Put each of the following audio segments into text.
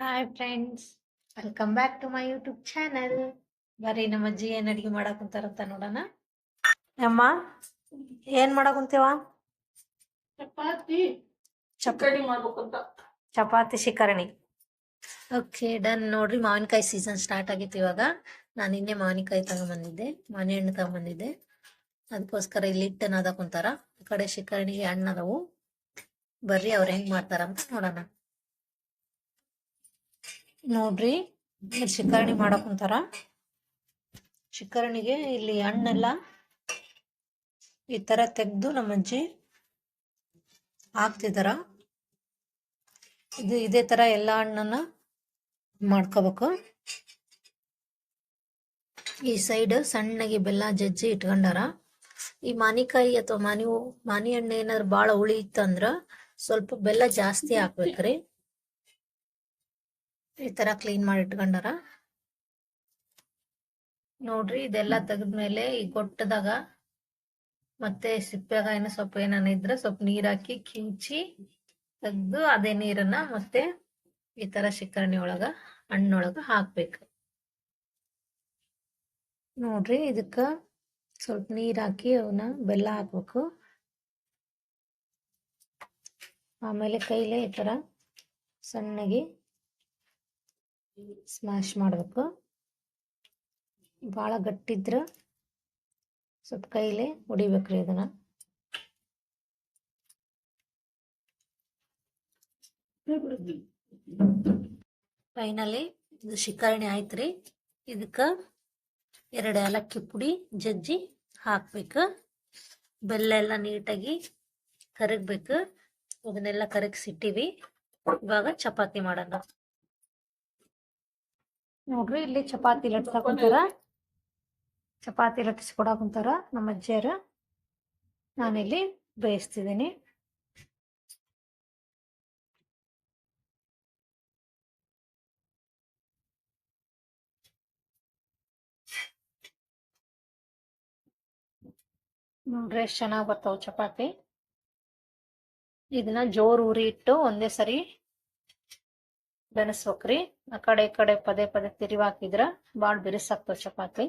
Hi friends, welcome back to my YouTube channel. ಬರ್ರಿ ನಮ್ಮ ಅಜ್ಜಿ ಏನ್ ಅಡಿಗೆ ಮಾಡಾಕುಂತಾರಂತ ನೋಡೋಣ. ಅಮ್ಮ, ಏನ್ ಮಾಡಾಕುಂತೀವ? ಚಪಾತಿ ಚಕ್ಕಡಿ ಮಾಡ್ಬೇಕಂತ. ಚಪಾತಿ ಶಿಕರಣಿ. Okay, done. ನೋಡ್ರಿ, ಮಾವಿನಕಾಯಿ ಸೀಸನ್ ಸ್ಟಾರ್ಟ್ ಆಗಿತ್ತು ಇವಾಗ. ನಾನು ನಿನ್ನೆ ಮಾವಿನಕಾಯಿ ತಗೊಂಬಂದಿದ್ದೆ, ಮಾವಿನ ಹಣ್ಣು ತಗೊಂಬಂದಿದ್ದೆ. ಅದಕ್ಕೋಸ್ಕರ ಇಲ್ಲಿ ಹಿಟ್ಟನ್ನ ಅದ ಕುಂತಾರ. ಆ ಕಡೆ ಶಿಕರಣಿಗೆ ಹಣ್ಣು ಅದಾವು. ಬರ್ರಿ ಅವ್ರು ಹೆಂಗ್ ಮಾಡ್ತಾರಂತ ನೋಡೋಣ. ನೋಡ್ರಿ, ಶಿಕರಣಿ ಮಾಡಕ್ ಕುಂತಾರ. ಶಿಕರಣಿಗೆ ಇಲ್ಲಿ ಹಣ್ಣೆಲ್ಲ ಈ ತರ ತೆಗ್ದು ನಮ್ಮ ಅಜ್ಜಿ ಹಾಕ್ತಿದಾರ. ಇದೇ ತರ ಎಲ್ಲಾ ಹಣ್ಣನ್ನ ಮಾಡ್ಕೋಬೇಕು. ಈ ಸೈಡ್ ಸಣ್ಣಗೆ ಬೆಲ್ಲ ಜಜ್ಜಿ ಇಟ್ಕೊಂಡಾರ. ಈ ಮಾನಿಕಾಯಿ ಅಥವಾ ಮಾನಿ ಹಣ್ಣು ಏನಾದ್ರು ಬಾಳ ಹುಳಿ ಇತ್ತಂದ್ರ ಸ್ವಲ್ಪ ಬೆಲ್ಲ ಜಾಸ್ತಿ ಹಾಕ್ಬೇಕ್ರಿ. ಈ ತರ ಕ್ಲೀನ್ ಮಾಡಿ ಇಟ್ಕೊಂಡಾರ. ನೋಡ್ರಿ, ಇದೆಲ್ಲ ತೆಗೆದ್ಮೇಲೆ ಈ ಗೊಟ್ಟದಾಗ ಮತ್ತೆ ಸಿಪ್ಪೆಗ ಏನೋ ಸ್ವಲ್ಪ ಏನಾನ ಇದ್ರೆ ಸ್ವಲ್ಪ ನೀರ್ ಹಾಕಿ ಕಿಂಚಿ ತೆಗ್ದು ಅದೇ ನೀರನ್ನ ಮತ್ತೆ ಈ ತರ ಶಿಕರಣಿ ಒಳಗ ಹಣ್ಣೊಳಗ ಹಾಕ್ಬೇಕು. ನೋಡ್ರಿ, ಇದಕ್ಕ ಸ್ವಲ್ಪ ನೀರ್ ಹಾಕಿ ಅವನ್ನ ಬೆಲ್ಲ ಹಾಕ್ಬೇಕು. ಆಮೇಲೆ ಕೈಲೇ ಈ ತರ ಸಣ್ಣಗೆ ಸ್ಮ್ಯಾಶ್ ಮಾಡ್ಬೇಕು. ಬಾಳ ಗಟ್ಟಿದ್ರ ಸ್ವಲ್ಪ ಕೈಲೇ ಹೊಡಿಬೇಕ್ರಿ ಇದನ್ನ. ಫೈನಲಿ ಇದು ಶಿಕರಣಿ ಆಯ್ತ್ರಿ. ಇದಕ್ಕ 2 ಏಲಕ್ಕಿ ಪುಡಿ ಜಜ್ಜಿ ಹಾಕ್ಬೇಕು. ಬೆಲ್ಲ ಎಲ್ಲ ನೀಟಾಗಿ ಕರಗ್ಬೇಕು. ಅದನ್ನೆಲ್ಲ ಕರಗಿಸಿಟ್ಟಿವಿ. ಇವಾಗ ಚಪಾತಿ ಮಾಡೋಣ. ನೋಡ್ರಿ, ಇಲ್ಲಿ ಚಪಾತಿ ಲಟ್ಸಾಕುಂತಾರ. ಚಪಾತಿ ಲಟ್ಟಿಸ್ಕೊಡಾಕುಂತಾರ ನಮ್ಮ ಅಜ್ಜಿಯರ. ನಾನಿಲ್ಲಿ ಬೇಯಿಸ್ತಿದ್ದೀನಿ. ನೋಡ್ರಿ, ಎಷ್ಟು ಚೆನ್ನಾಗಿ ಬರ್ತಾವ ಚಪಾತಿ. ಇದನ್ನ ಜೋರ್ ಉರಿ ಇಟ್ಟು ಒಂದೇ ಸರಿ ಬೆನಸ್ಬೇಕ್ರಿ. ಆ ಕಡೆ ಈ ಕಡೆ ಪದೇ ಪದೇ ತಿರುವಿ ಹಾಕಿದ್ರ ಬಾಳ್ ಬಿರುಸಾಗ್ತಾವ ಚಪಾತಿ.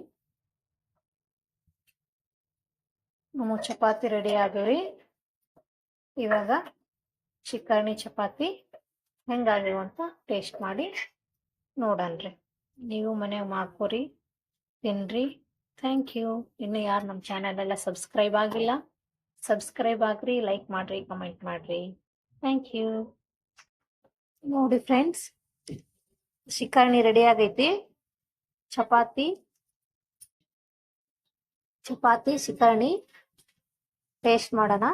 ನಮ್ಮ ಚಪಾತಿ ರೆಡಿ ಆಗ್ಯಾವ್ರಿ. ಇವಾಗ ಶಿಕರಣಿ ಚಪಾತಿ ಹೆಂಗಾಗ್ಯಾವ ಅಂತ ಟೇಸ್ಟ್ ಮಾಡಿ ನೋಡನ್ರಿ. ನೀವು ಮನ್ಯಾಗ ಮಾಡ್ಕೋರಿ, ತಿನ್ರಿ. Thank you. ಇನ್ನು ಯಾರು ನಮ್ಮ ಚಾನೆಲ್ ಎಲ್ಲ ಸಬ್ಸ್ಕ್ರೈಬ್ ಆಗಿಲ್ಲ, ಸಬ್ಸ್ಕ್ರೈಬ್ ಆಗ್ರಿ, ಲೈಕ್ ಮಾಡ್ರಿ, ಕಮೆಂಟ್ ಮಾಡ್ರಿ. Thank you. ನೋಡಿ ಫ್ರೆಂಡ್ಸ್, ಶಿಕರಣಿ ರೆಡಿ ಆಗೈತಿ. ಚಪಾತಿ ಶಿಕರಣಿ ಟೇಸ್ಟ್ ಮಾಡೋಣ.